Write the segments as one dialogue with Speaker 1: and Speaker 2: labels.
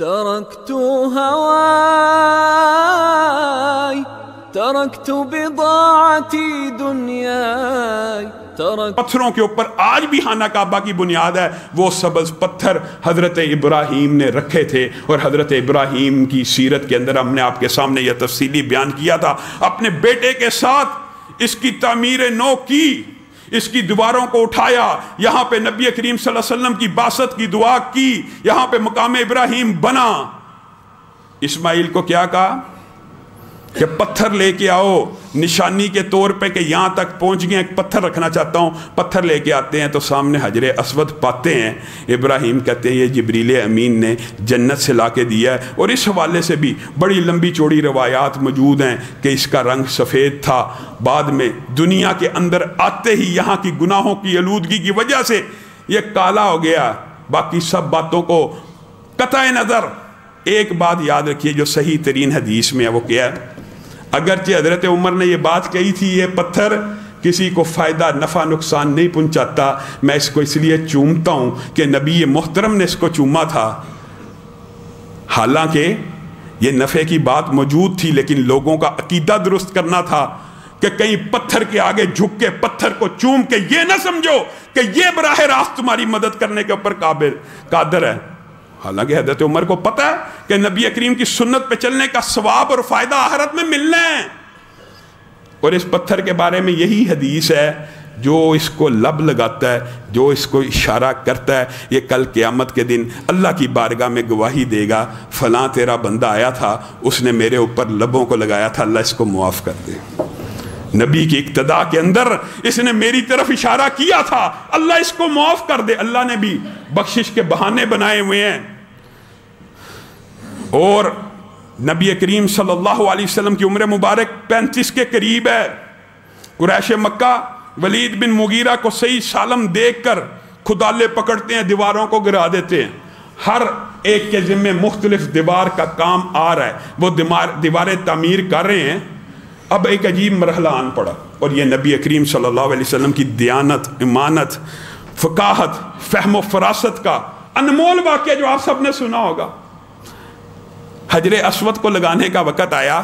Speaker 1: تركت هواي تركت بضاعتي دنياي
Speaker 2: پتھروں کے اوپر آج بھی خانہ کعبہ کی بنیاد ہے، وہ سبز پتھر حضرت ابراہیم نے رکھے تھے، اور حضرت ابراہیم کی سیرت کے اندر ہم نے آپ کے سامنے یہ تفصیلی بیان کیا تھا۔ اپنے بیٹے کے ساتھ اس کی تعمیر نو کی، اس کی دیواروں کو اٹھایا، یہاں پہ نبی کریم صلی اللہ علیہ وسلم کی بعثت کی دعا کی، یہاں پہ مقام ابراہیم بنا۔ اسماعیل کو کیا کہا کہ پتھر لے کے آؤ نشانی کے طور پہ کہ یہاں تک پہنچ گئے، ایک پتھر رکھنا چاہتا ہوں۔ پتھر لے کے آتے ہیں تو سامنے حجر اسود پاتے ہیں۔ ابراہیم کہتے ہیں یہ جبریل امین نے جنت سے لا کے دیا ہے، اور اس حوالے سے بھی بڑی لمبی چوڑی روایات موجود ہیں کہ اس کا رنگ سفید تھا، بعد میں دنیا کے اندر آتے ہی یہاں کی گناہوں کی آلودگی کی وجہ سے یہ کالا ہو گیا۔ باقی سب باتوں کو قطع نظر ایک بات یاد رکھیے جو صحیح ترین حدیث میں ہے، وہ کیا ہے؟ اگرچہ حضرت عمر نے یہ بات کہی تھی یہ پتھر کسی کو فائدہ نفع نقصان نہیں پہنچاتا، میں اس کو اس لیے چومتا ہوں کہ نبی محترم نے اس کو چوما تھا، حالانکہ یہ نفع کی بات موجود تھی، لیکن لوگوں کا عقیدہ درست کرنا تھا کہ کہیں پتھر کے آگے جھک کے پتھر کو چوم کے یہ نہ سمجھو کہ یہ براہ راست تمہاری مدد کرنے کے اوپر قادر ہے۔ حالانکہ حضرت عمر کو پتہ ہے کہ نبی کریم کی سنت پہ چلنے کا ثواب اور فائدہ آخرت میں ملنا ہے، اور اس پتھر کے بارے میں یہی حدیث ہے جو اس کو لب لگاتا ہے، جو اس کو اشارہ کرتا ہے، یہ کل قیامت کے دن اللہ کی بارگاہ میں گواہی دے گا، فلاں تیرا بندہ آیا تھا، اس نے میرے اوپر لبوں کو لگایا تھا، اللہ اس کو معاف کر دے۔ نبی کی اقتداء کے اندر اس نے میری طرف اشارہ کیا تھا، اللہ اس کو معاف کر دے۔ اللہ نے بھی بخشش کے بہانے بنائے ہوئے ہیں، اور نبی کریم صلی اللہ علیہ وسلم کی عمر مبارک 35 کے قریب ہے۔ قریش مکہ ولید بن مغیرہ کو صحیح سالم دیکھ کر خدالے پکڑتے ہیں، دیواروں کو گرا دیتے ہیں، ہر ایک کے ذمہ مختلف دیوار کا کام آ رہا ہے، وہ دیواریں تعمیر کر رہے ہیں۔ اب ایک عجیب مرحلہ آن پڑا، اور یہ نبی کریم صلی اللہ علیہ وسلم کی دیانت، امانت، فقاہت، فہم و فراست کا انمول واقعہ جو آپ سب نے سنا ہوگا۔ حجر اسود کو لگانے کا وقت آیا،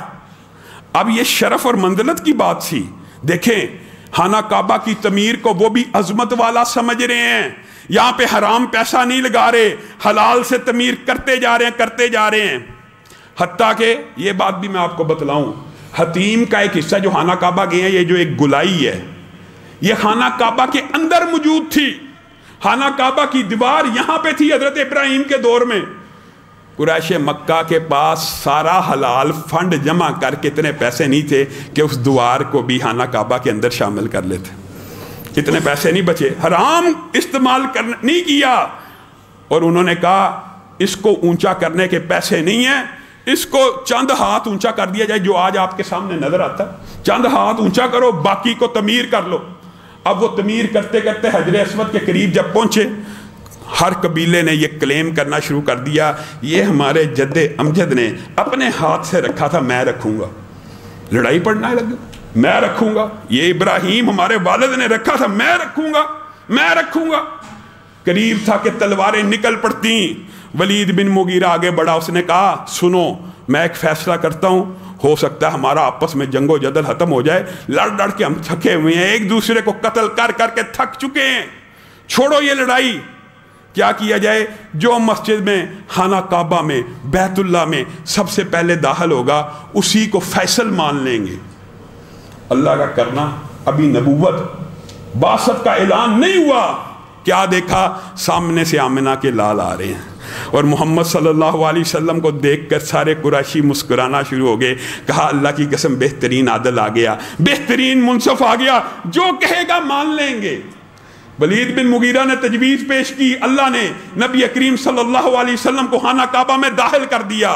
Speaker 2: اب یہ شرف اور منزلت کی بات تھی۔ دیکھیں خانہ کعبہ کی تعمیر کو وہ بھی عظمت والا سمجھ رہے ہیں، یہاں پہ حرام پیسہ نہیں لگا رہے، حلال سے تعمیر کرتے جا رہے ہیں۔ حتیٰ کہ یہ بات بھی میں آپ کو بتلاؤں، حتیم کا ایک حصہ جو خانہ کعبہ گئے ہیں، یہ جو ایک گلائی ہے، یہ خانہ کعبہ کے اندر موجود تھی۔ خانہ کعبہ کی دیوار یہاں پہ تھی حضرت ابراہیم کے دور میں۔ قریش مکہ کے پاس سارا حلال فنڈ جمع کر کے اتنے پیسے نہیں تھے کہ اس دیوار کو بھی خانہ کعبہ کے اندر شامل کر لیتے، اتنے پیسے نہیں بچے، حرام استعمال نہیں کیا، اور انہوں نے کہا اس کو اونچا کرنے کے پیسے نہیں ہیں، اس کو چند ہاتھ اونچا کر دیا جائے، جو آج آپ کے سامنے نظر آتا ہے، چند ہاتھ اونچا کرو، باقی کو تعمیر کر لو۔ اب وہ تعمیر کرتے کرتے حجر اسود کے قریب جب پہنچے، ہر قبیلے نے یہ کلیم کرنا شروع کر دیا، یہ ہمارے جد امجد نے اپنے ہاتھ سے رکھا تھا، میں رکھوں گا۔ لڑائی پڑنا لگا، میں رکھوں گا، یہ ابراہیم ہمارے والد نے رکھا تھا، میں رکھوں گا، میں رکھوں گا۔ قریب تھا کہ تلواریں نکل پڑتی، ولید بن مغیرہ آگے بڑھا، اس نے کہا سنو میں ایک فیصلہ کرتا ہوں، ہو سکتا ہے ہمارا آپس میں جنگ و جدل ختم ہو جائے، لڑ لڑ کے ہم تھکے ہوئے ہیں، ایک دوسرے کو قتل کر کر کے تھک چکے ہیں، چھوڑو یہ لڑائی، کیا کیا جائے؟ جو مسجد میں خانہ کعبہ میں بیت اللہ میں سب سے پہلے داخل ہوگا اسی کو فیصل مان لیں گے۔ اللہ کا کرنا ابھی نبوت بعثت کا اعلان نہیں ہوا، کیا دیکھا؟ سامنے سے آمنہ کے لال آ رہے ہیں، اور محمد صلی اللہ علیہ وسلم کو دیکھ کر سارے قریشی مسکرانا شروع ہو گئے۔ کہا اللہ کی قسم بہترین عادل آ گیا، بہترین منصف آ گیا، جو کہے گا مان لیں گے۔ ولید بن مغیرہ نے تجویز پیش کی، اللہ نے نبی کریم صلی اللہ علیہ وسلم کو خانہ کعبہ میں داخل کر دیا۔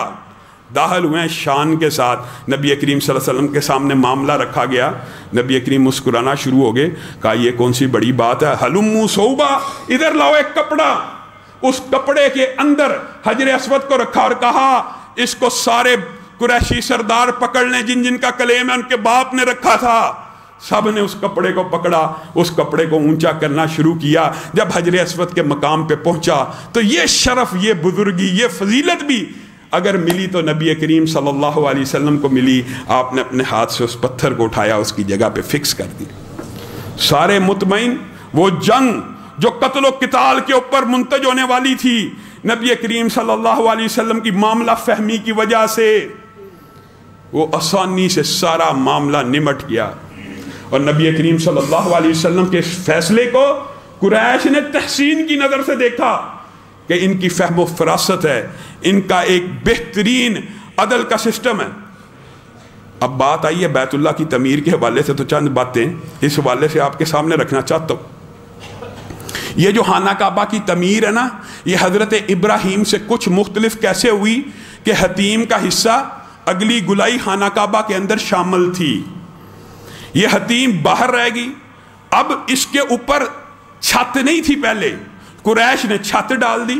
Speaker 2: داخل ہوئے شان کے ساتھ، نبی کریم صلی اللہ علیہ وسلم کے سامنے معاملہ رکھا گیا، نبی کریم مسکرانا شروع ہو گئے، کہا یہ کون سی بڑی بات ہے، ہلمو صوبہ، ادھر لاؤ ایک کپڑا۔ اس کپڑے کے اندر حجر اسود کو رکھا اور کہا اس کو سارے قریشی سردار پکڑ لیں، جن جن کا کلیم ہے ان کے باپ نے رکھا تھا، سب نے اس کپڑے کو پکڑا، اس کپڑے کو اونچا کرنا شروع کیا۔ جب حجر اسود کے مقام پہ پہنچا تو یہ شرف، یہ بزرگی، یہ فضیلت بھی اگر ملی تو نبی کریم صلی اللہ علیہ وسلم کو ملی۔ آپ نے اپنے ہاتھ سے اس پتھر کو اٹھایا، اس کی جگہ پہ فکس کر دی۔ سارے مطمئن۔ وہ جنگ جو قتل و قتال کے اوپر منتج ہونے والی تھی، نبی کریم صلی اللہ علیہ وسلم کی معاملہ فہمی کی وجہ سے وہ آسانی سے سارا معاملہ نمٹ گیا، اور نبی کریم صلی اللہ علیہ وسلم کے اس فیصلے کو قریش نے تحسین کی نظر سے دیکھا کہ ان کی فہم و فراست ہے، ان کا ایک بہترین عدل کا سسٹم ہے۔ اب بات آئی ہے بیت اللہ کی تعمیر کے حوالے سے، تو چند باتیں اس حوالے سے آپ کے سامنے رکھنا چاہتا ہوں۔ یہ جو خانہ کعبہ کی تعمیر ہے نا، یہ حضرت ابراہیم سے کچھ مختلف کیسے ہوئی کہ حتیم کا حصہ اگلی گلائی خانہ کعبہ کے اندر شامل تھی۔ یہ حتیم باہر رہ گئی، اب اس کے اوپر چھت نہیں تھی، پہلے قریش نے چھت ڈال دی،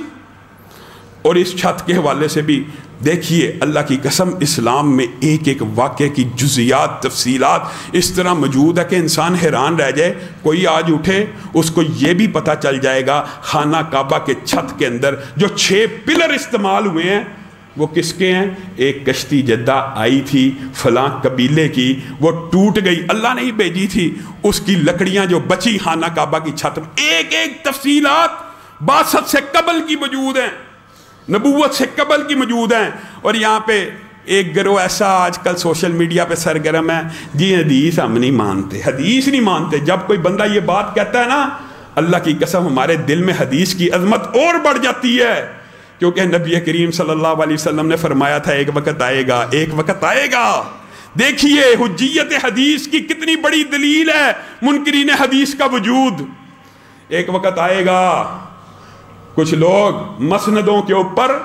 Speaker 2: اور اس چھت کے حوالے سے بھی دیکھیے اللہ کی قسم اسلام میں ایک ایک واقعے کی جزیات، تفصیلات اس طرح موجود ہے کہ انسان حیران رہ جائے۔ کوئی آج اٹھے اس کو یہ بھی پتہ چل جائے گا خانہ کعبہ کے چھت کے اندر جو 6 پلر استعمال ہوئے ہیں وہ کس کے ہیں؟ ایک کشتی جدہ آئی تھی فلاں قبیلے کی، وہ ٹوٹ گئی، اللہ نے ہی بھیجی تھی، اس کی لکڑیاں جو بچی خانہ کعبہ کی چھت میں، ایک ایک تفصیلات بعثت سے قبل کی موجود ہیں، نبوت سے قبل کی موجود ہیں۔ اور یہاں پہ ایک گروہ ایسا آج کل سوشل میڈیا پہ سرگرم ہے، جی حدیث ہم نہیں مانتے، حدیث نہیں مانتے۔ جب کوئی بندہ یہ بات کہتا ہے نا، اللہ کی قسم ہمارے دل میں حدیث کی عظمت اور بڑھ جاتی ہے، کیونکہ نبی کریم صلی اللہ علیہ وسلم نے فرمایا تھا ایک وقت آئے گا، ایک وقت آئے گا۔ دیکھیے حجیت حدیث کی کتنی بڑی دلیل ہے منکرین حدیث کا وجود۔ ایک وقت آئے گا کچھ لوگ مسندوں کے اوپر،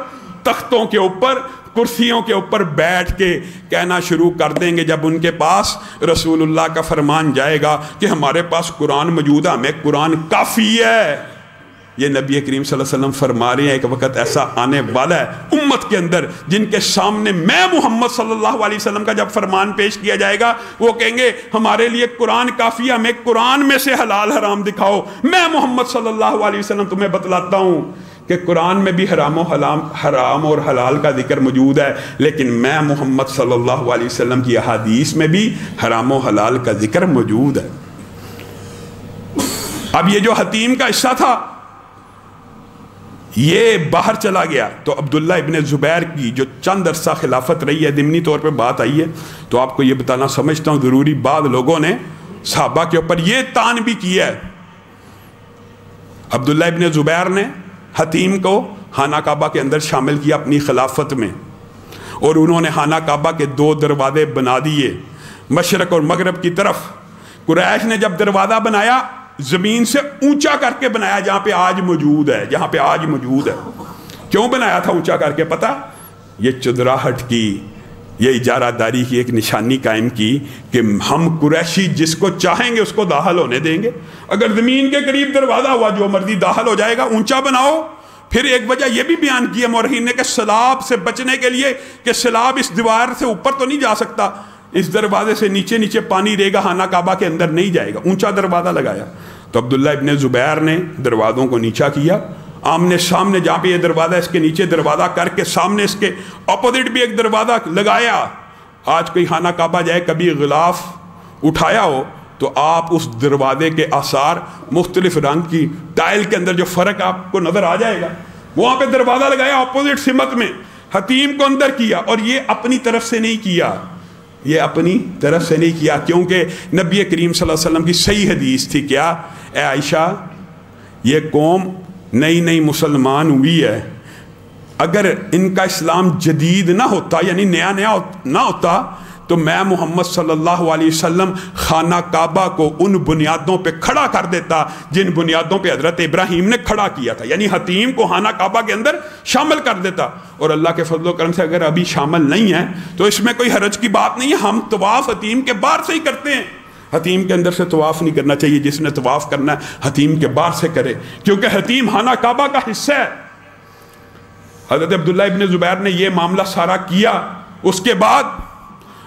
Speaker 2: تختوں کے اوپر، کرسیوں کے اوپر بیٹھ کے کہنا شروع کر دیں گے جب ان کے پاس رسول اللہ کا فرمان جائے گا کہ ہمارے پاس قرآن موجود ہے، ہمیں قرآن کافی ہے۔ یہ نبی کریم صلی اللہ علیہ وسلم فرما رہے ہیں ایک وقت ایسا آنے والا ہے امت کے اندر جن کے سامنے میں محمد صلی اللہ علیہ وسلم کا جب فرمان پیش کیا جائے گا وہ کہیں گے ہمارے لیے قرآن کافی ہے، ہمیں قرآن میں سے حلال حرام دکھاؤ۔ میں محمد صلی اللہ علیہ وسلم تمہیں بتلاتا ہوں کہ قرآن میں بھی حرام اور حلال کا ذکر موجود ہے، لیکن میں محمد صلی اللہ علیہ وسلم کی احادیث میں بھی حرام و حلال کا ذکر موجود ہے۔ اب یہ جو حتیم کا حصہ تھا یہ باہر چلا گیا تو عبداللہ ابن زبیر کی جو چند عرصہ خلافت رہی ہے، ضمنی طور پہ بات آئی ہے تو آپ کو یہ بتانا سمجھتا ہوں ضروری، بعض لوگوں نے صحابہ کے اوپر یہ تان بھی کیا ہے۔ عبداللہ ابن زبیر نے حتیم کو خانہ کعبہ کے اندر شامل کیا اپنی خلافت میں، اور انہوں نے خانہ کعبہ کے 2 دروازے بنا دیے مشرق اور مغرب کی طرف۔ قریش نے جب دروازہ بنایا زمین سے اونچا کر کے بنایا جہاں پہ آج موجود ہے، جہاں پہ آج موجود ہے۔ کیوں بنایا تھا اونچا کر کے پتہ؟ یہ چدراہٹ کی، یہ اجارہ داری کی ایک نشانی قائم کی کہ ہم قریشی جس کو چاہیں گے اس کو داخل ہونے دیں گے، اگر زمین کے قریب دروازہ ہوا جو مرضی داخل ہو جائے گا، اونچا بناؤ۔ پھر ایک وجہ یہ بھی بیان کی ہے مورخین نے کہ سیلاب سے بچنے کے لیے کہ سیلاب اس دیوار سے اوپر تو نہیں جا سکتا، اس دروازے سے نیچے نیچے پانی رہے گا، خانہ کعبہ کے اندر نہیں جائے گا، اونچا دروازہ لگایا۔ تو عبداللہ ابن زبیر نے دروازوں کو نیچا کیا، آمنے سامنے جہاں پہ یہ دروازہ اس کے نیچے دروازہ کر کے سامنے اس کے اپوزٹ بھی ایک دروازہ لگایا۔ آج کوئی خانہ کعبہ جائے کبھی غلاف اٹھایا ہو تو آپ اس دروازے کے آثار مختلف رنگ کی ٹائل کے اندر جو فرق آپ کو نظر آ جائے گا، وہاں پہ دروازہ لگایا اپوزٹ سمت میں، حتیم کو اندر کیا، اور یہ اپنی طرف سے نہیں کیا، یہ اپنی طرف سے نہیں کیا، کیونکہ نبی کریم صلی اللہ علیہ وسلم کی صحیح حدیث تھی کیا؟ اے عائشہ یہ قوم نئی نئی مسلمان ہوئی ہے، اگر ان کا اسلام جدید نہ ہوتا یعنی نیا نیا نہ ہوتا تو میں محمد صلی اللہ علیہ وسلم خانہ کعبہ کو ان بنیادوں پہ کھڑا کر دیتا جن بنیادوں پہ حضرت ابراہیم نے کھڑا کیا تھا، یعنی حتیم کو خانہ کعبہ کے اندر شامل کر دیتا۔ اور اللہ کے فضل و کرم سے اگر ابھی شامل نہیں ہے تو اس میں کوئی حرج کی بات نہیں ہے، ہم طواف حتیم کے باہر سے ہی کرتے ہیں، حتیم کے اندر سے طواف نہیں کرنا چاہیے، جس نے طواف کرنا ہے حتیم کے باہر سے کرے، کیونکہ حتیم خانہ کعبہ کا حصہ ہے۔ حضرت عبداللہ ابن زبیر نے یہ معاملہ سارا کیا، اس کے بعد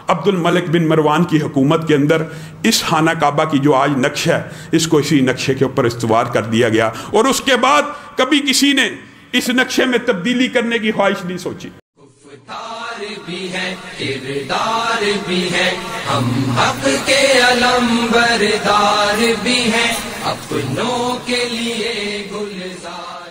Speaker 2: عبد الملک بن مروان کی حکومت کے اندر اس خانہ کعبہ کی جو آج نقشہ ہے اس کو اسی نقشے کے اوپر استوار کر دیا گیا، اور اس کے بعد کبھی کسی نے اس نقشے میں تبدیلی کرنے کی خواہش نہیں سوچی۔
Speaker 3: گفتار بھی ہے، کردار بھی ہے، ہم حق کے علم بردار بھی ہیں، اپنوں کے لیے گلزار